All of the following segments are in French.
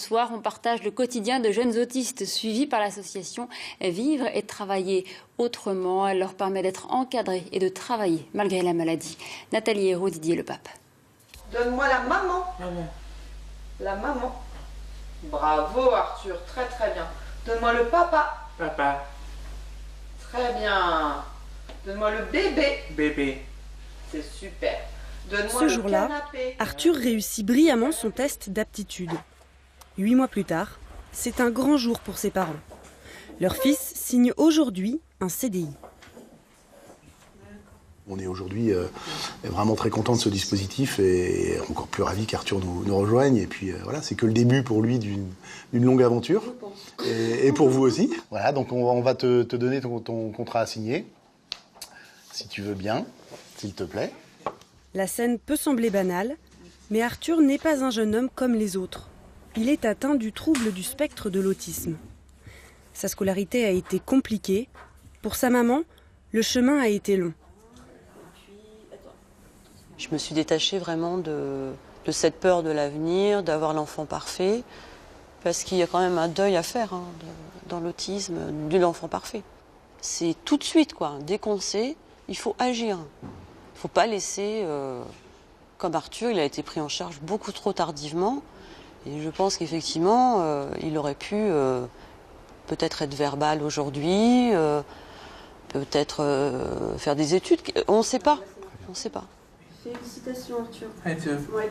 soir, on partage le quotidien de jeunes autistes suivis par l'association Vivre et Travailler Autrement. Elle leur permet d'être encadrés et de travailler malgré la maladie. Nathalie Hérault, Didier Lepape. Donne-moi la maman. La maman. Bravo Arthur, très très bien. Donne-moi le papa. Papa. Très bien. Donne-moi le bébé. Bébé. C'est super. Donne-moi Ce le jour-là, canapé. Arthur réussit brillamment son test d'aptitude. 8 mois plus tard, c'est un grand jour pour ses parents. Leur fils signe aujourd'hui un CDI. On est aujourd'hui vraiment très content de ce dispositif et encore plus ravis qu'Arthur nous rejoigne. Et puis voilà, c'est que le début pour lui d'une longue aventure. Et pour vous aussi. Voilà, donc on va te donner ton contrat à signer, si tu veux bien, s'il te plaît. La scène peut sembler banale, mais Arthur n'est pas un jeune homme comme les autres. Il est atteint du trouble du spectre de l'autisme. Sa scolarité a été compliquée. Pour sa maman, le chemin a été long. Je me suis détachée vraiment de cette peur de l'avenir, d'avoir l'enfant parfait, parce qu'il y a quand même un deuil à faire dans l'autisme de l'enfant parfait. C'est tout de suite, quoi. Dès qu'on sait, il faut agir. Il ne faut pas laisser, comme Arthur, il a été pris en charge beaucoup trop tardivement. Et je pense qu'effectivement, il aurait pu peut-être être verbal aujourd'hui, peut-être faire des études. On ne sait pas. On ne sait pas. Félicitations Arthur. Arthur. Ouais.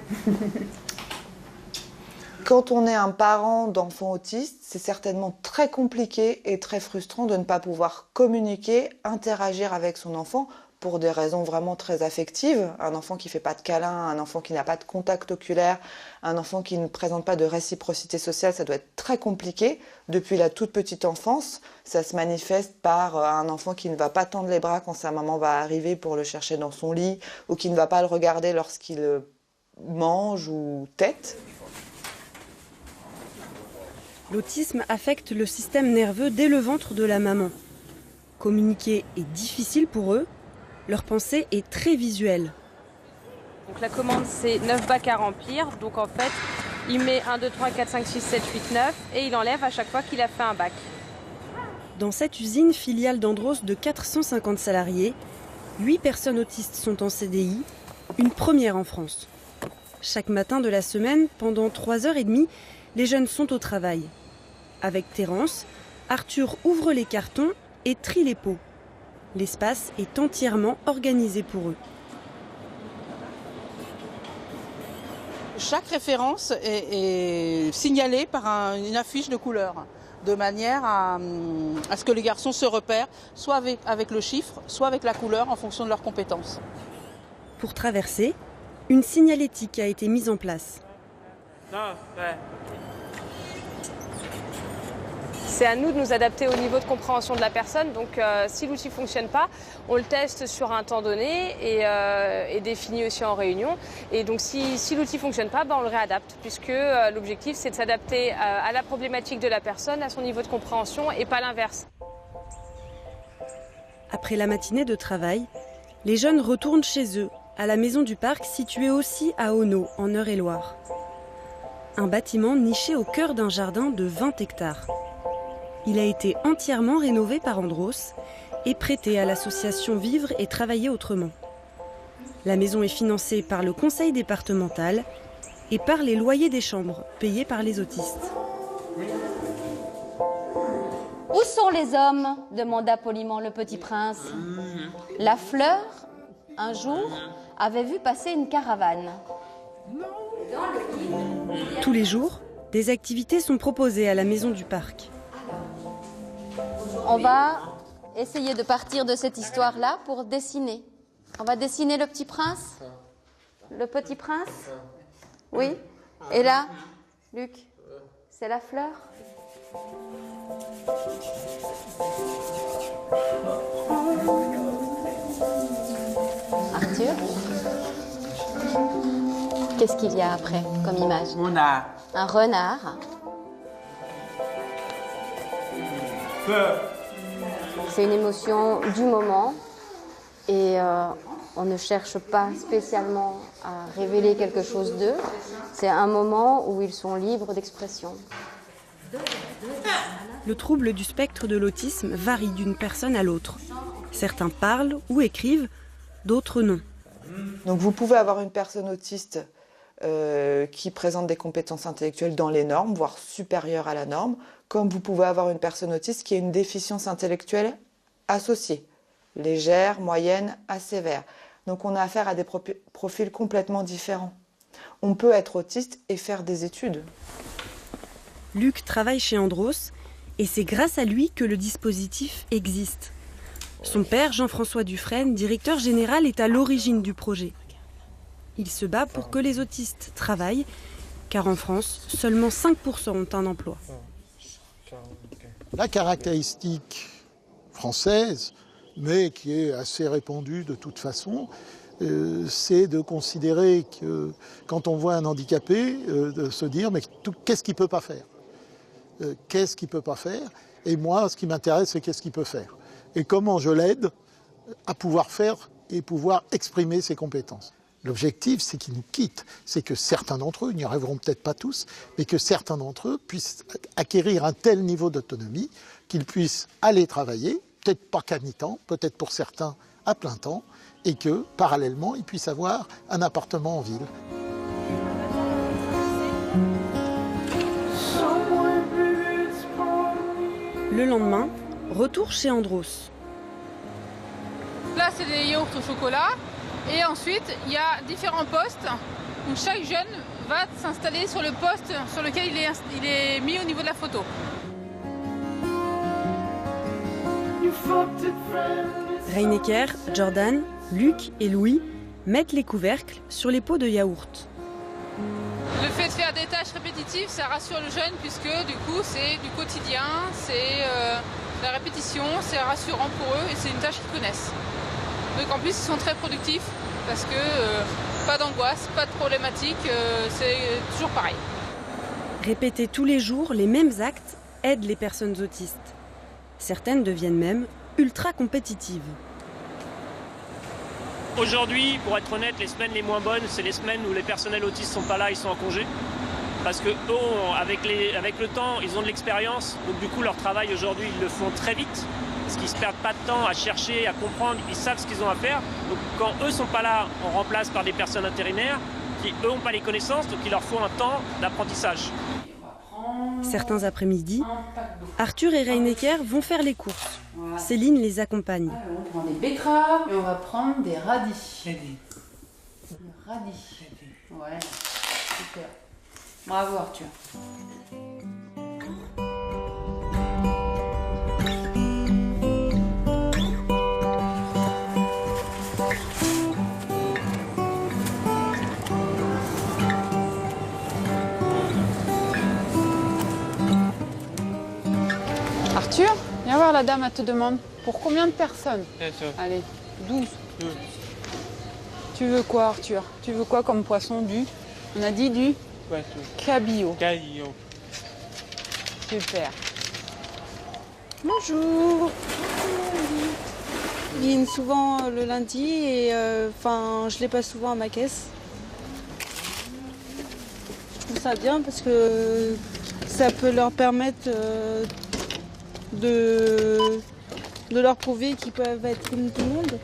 Quand on est un parent d'enfants autistes, c'est certainement très compliqué et très frustrant de ne pas pouvoir communiquer, interagir avec son enfant pour des raisons vraiment très affectives. Un enfant qui ne fait pas de câlin, un enfant qui n'a pas de contact oculaire, un enfant qui ne présente pas de réciprocité sociale, ça doit être très compliqué. Depuis la toute petite enfance, ça se manifeste par un enfant qui ne va pas tendre les bras quand sa maman va arriver pour le chercher dans son lit, ou qui ne va pas le regarder lorsqu'il mange ou tète. L'autisme affecte le système nerveux dès le ventre de la maman. Communiquer est difficile pour eux. Leur pensée est très visuelle. Donc la commande, c'est 9 bacs à remplir. Donc en fait, il met 1, 2, 3, 4, 5, 6, 7, 8, 9 et il enlève à chaque fois qu'il a fait un bac. Dans cette usine filiale d'Andros de 450 salariés, 8 personnes autistes sont en CDI, une première en France. Chaque matin de la semaine, pendant 3h30, les jeunes sont au travail. Avec Terence, Arthur ouvre les cartons et trie les pots. L'espace est entièrement organisé pour eux. Chaque référence est signalée par une affiche de couleur, de manière à ce que les garçons se repèrent, soit avec le chiffre, soit avec la couleur, en fonction de leurs compétences. Pour traverser, une signalétique a été mise en place. C'est à nous de nous adapter au niveau de compréhension de la personne. Donc si l'outil ne fonctionne pas, on le teste sur un temps donné et défini aussi en réunion. Et donc si l'outil ne fonctionne pas, on le réadapte, puisque l'objectif c'est de s'adapter à la problématique de la personne, à son niveau de compréhension et pas l'inverse. Après la matinée de travail, les jeunes retournent chez eux, à la maison du parc située aussi à Auneau, en Eure-et-Loir. Un bâtiment niché au cœur d'un jardin de 20 hectares. Il a été entièrement rénové par Andros et prêté à l'association Vivre et Travailler Autrement. La maison est financée par le conseil départemental et par les loyers des chambres payés par les autistes. Où sont les hommes ? Demanda poliment le petit prince. La fleur, un jour, avait vu passer une caravane. Tous les jours, des activités sont proposées à la maison du parc. On va essayer de partir de cette histoire-là pour dessiner. On va dessiner le petit prince. Le petit prince ? Oui. Et là, Luc, c'est la fleur ? Arthur ? Qu'est-ce qu'il y a après comme image ? Renard. Un renard. Peur. C'est une émotion du moment et On ne cherche pas spécialement à révéler quelque chose d'eux. C'est un moment où ils sont libres d'expression. Le trouble du spectre de l'autisme varie d'une personne à l'autre. Certains parlent ou écrivent, d'autres non. Donc vous pouvez avoir une personne autiste qui présente des compétences intellectuelles dans les normes, voire supérieures à la norme, comme vous pouvez avoir une personne autiste qui a une déficience intellectuelle associée, légère, moyenne à sévère. Donc on a affaire à des profils complètement différents. On peut être autiste et faire des études. Luc travaille chez Andros et c'est grâce à lui que le dispositif existe. Son père, Jean-François Dufresne, directeur général, est à l'origine du projet. Il se bat pour que les autistes travaillent, car en France, seulement 5% ont un emploi. La caractéristique française, mais qui est assez répandue de toute façon, c'est de considérer que quand on voit un handicapé, de se dire mais qu'est-ce qu'il ne peut pas faire ? Qu'est-ce qu'il ne peut pas faire ? Et moi, ce qui m'intéresse, c'est qu'est-ce qu'il peut faire ? Et comment je l'aide à pouvoir faire et pouvoir exprimer ses compétences. L'objectif, c'est qu'ils nous quittent. C'est que certains d'entre eux, ils n'y arriveront peut-être pas tous, mais que certains d'entre eux puissent acquérir un tel niveau d'autonomie qu'ils puissent aller travailler, peut-être pas qu'à mi-temps, peut-être pour certains à plein temps, et que, parallèlement, ils puissent avoir un appartement en ville. Le lendemain, retour chez Andros. Là, c'est des yaourts au chocolat. Et ensuite, il y a différents postes où chaque jeune va s'installer sur le poste sur lequel il est mis au niveau de la photo. Reinecker, Jordan, Luc et Louis mettent les couvercles sur les pots de yaourt. Le fait de faire des tâches répétitives, ça rassure le jeune puisque du coup, c'est du quotidien, c'est la répétition, c'est rassurant pour eux et c'est une tâche qu'ils connaissent. Donc en plus, ils sont très productifs parce que pas d'angoisse, pas de problématique, c'est toujours pareil. Répéter tous les jours les mêmes actes aide les personnes autistes. Certaines deviennent même ultra compétitives. Aujourd'hui, pour être honnête, les semaines les moins bonnes, c'est les semaines où les personnels autistes ne sont pas là, ils sont en congé. Parce que eux, avec le temps, ils ont de l'expérience. Donc du coup, leur travail aujourd'hui, ils le font très vite. Parce qu'ils ne se perdent pas de temps à chercher, à comprendre, ils savent ce qu'ils ont à faire. Donc quand eux ne sont pas là, on remplace par des personnes intérimaires qui, eux, n'ont pas les connaissances, donc il leur faut un temps d'apprentissage. Certains après-midi, Arthur et Reinecker vont faire les courses. Voilà. Céline les accompagne. Alors, on prend des betteraves et on va prendre des radis. Des radis. Ouais, super. Bravo Arthur. Arthur, viens voir, la dame, elle te demande pour combien de personnes? Allez, 12. Tu veux quoi, Arthur? Tu veux quoi comme poisson? On a dit du cabillaud. Super. Bonjour. Ils viennent souvent le lundi et je les passe souvent à ma caisse. Je trouve ça bien parce que ça peut leur permettre de leur prouver qu'ils peuvent être comme tout le monde.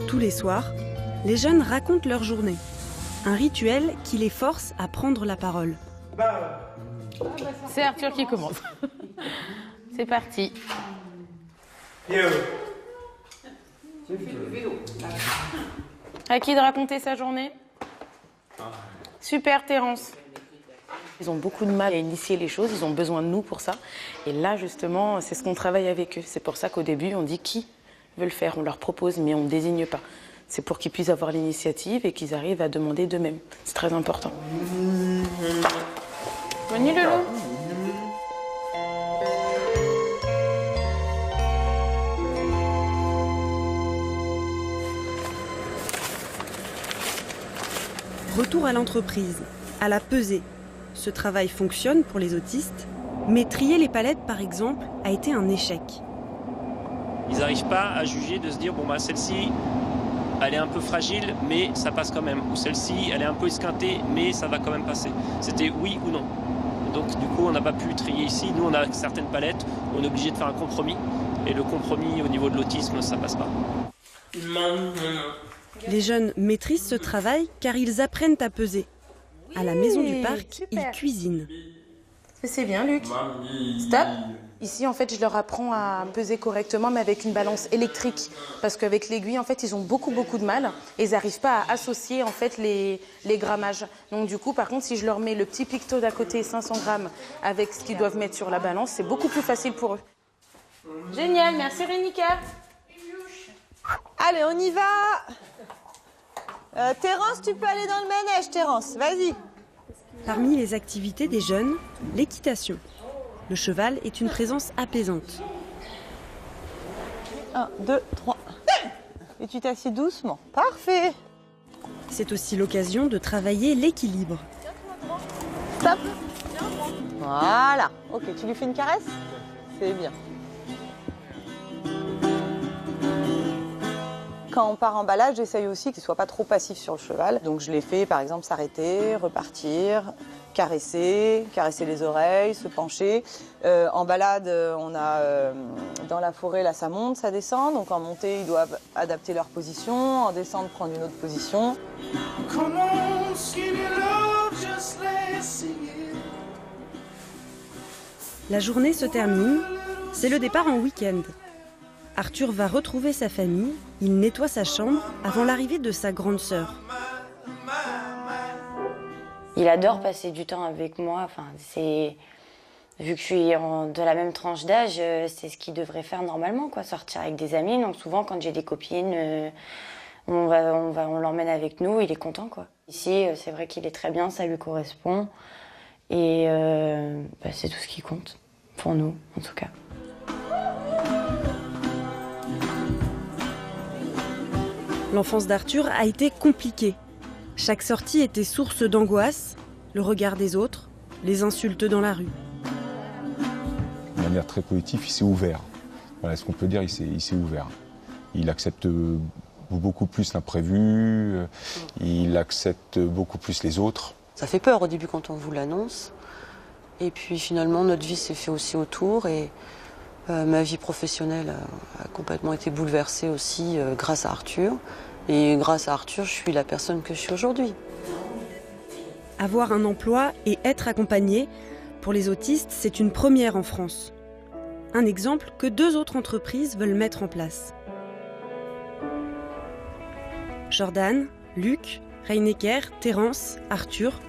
Tous les soirs, les jeunes racontent leur journée. Un rituel qui les force à prendre la parole. C'est Arthur qui commence. C'est parti. À qui de raconter sa journée? Super, Terence. Ils ont beaucoup de mal à initier les choses, ils ont besoin de nous pour ça. Et là, justement, c'est ce qu'on travaille avec eux. C'est pour ça qu'au début, on dit qui veut le faire. On leur propose, mais on ne désigne pas. C'est pour qu'ils puissent avoir l'initiative et qu'ils arrivent à demander d'eux-mêmes. C'est très important. Bonne nuit, Loulou. Retour à l'entreprise, à la pesée. Ce travail fonctionne pour les autistes, mais trier les palettes, par exemple, a été un échec. Ils n'arrivent pas à juger, de se dire, bon, bah, celle-ci, elle est un peu fragile, mais ça passe quand même. Ou celle-ci, elle est un peu esquintée, mais ça va quand même passer. C'était oui ou non. Donc du coup, on n'a pas pu trier ici. Nous, on a certaines palettes, on est obligé de faire un compromis. Et le compromis au niveau de l'autisme, ça passe pas. Les jeunes maîtrisent ce travail car ils apprennent à peser. À la maison du parc, super. ils cuisinent. C'est bien, Luc. Stop. Ici, en fait, je leur apprends à peser correctement, mais avec une balance électrique. Parce qu'avec l'aiguille, en fait, ils ont beaucoup de mal. Et ils n'arrivent pas à associer, en fait, les grammages. Donc, du coup, par contre, si je leur mets le petit picto d'à côté, 500 grammes, avec ce qu'ils doivent mettre sur la balance, c'est beaucoup plus facile pour eux. Génial, merci Rénica. Allez, on y va. Terence, tu peux aller dans le manège, Terence, vas-y. Parmi les activités des jeunes, l'équitation. Le cheval est une présence apaisante. 1, 2, 3. Et tu t'assieds doucement. Parfait. C'est aussi l'occasion de travailler l'équilibre. Stop. Voilà. Ok, tu lui fais une caresse? C'est bien. Quand on part en balade, j'essaye aussi qu'il ne soit pas trop passif sur le cheval. Donc je l'ai fait, par exemple, s'arrêter, repartir, caresser les oreilles, se pencher. En balade, on a dans la forêt, là ça monte, ça descend. Donc en montée, ils doivent adapter leur position. En descente, prendre une autre position. La journée se termine, c'est le départ en week-end. Arthur va retrouver sa famille, il nettoie sa chambre avant l'arrivée de sa grande sœur. Il adore passer du temps avec moi. Enfin, vu que je suis de la même tranche d'âge, c'est ce qu'il devrait faire normalement, quoi, sortir avec des amis. Donc souvent, quand j'ai des copines, on l'emmène avec nous, il est content, quoi. Ici, c'est vrai qu'il est très bien, ça lui correspond. Et c'est tout ce qui compte, pour nous, en tout cas. L'enfance d'Arthur a été compliquée. Chaque sortie était source d'angoisse, le regard des autres, les insultes dans la rue. De manière très positive, il s'est ouvert. Voilà ce qu'on peut dire, il s'est ouvert. Il accepte beaucoup plus l'imprévu, il accepte beaucoup plus les autres. Ça fait peur au début quand on vous l'annonce. Et puis finalement, notre vie s'est fait aussi autour. Et ma vie professionnelle a complètement été bouleversée aussi grâce à Arthur. Et grâce à Arthur, je suis la personne que je suis aujourd'hui. Avoir un emploi et être accompagné, pour les autistes, c'est une première en France. Un exemple que 2 autres entreprises veulent mettre en place. Jordan, Luc, Reinecker, Terence, Arthur.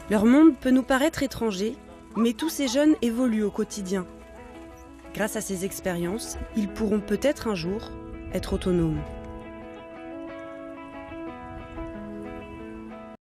Leur monde peut nous paraître étranger, mais tous ces jeunes évoluent au quotidien. Grâce à ces expériences, ils pourront peut-être un jour être autonomes.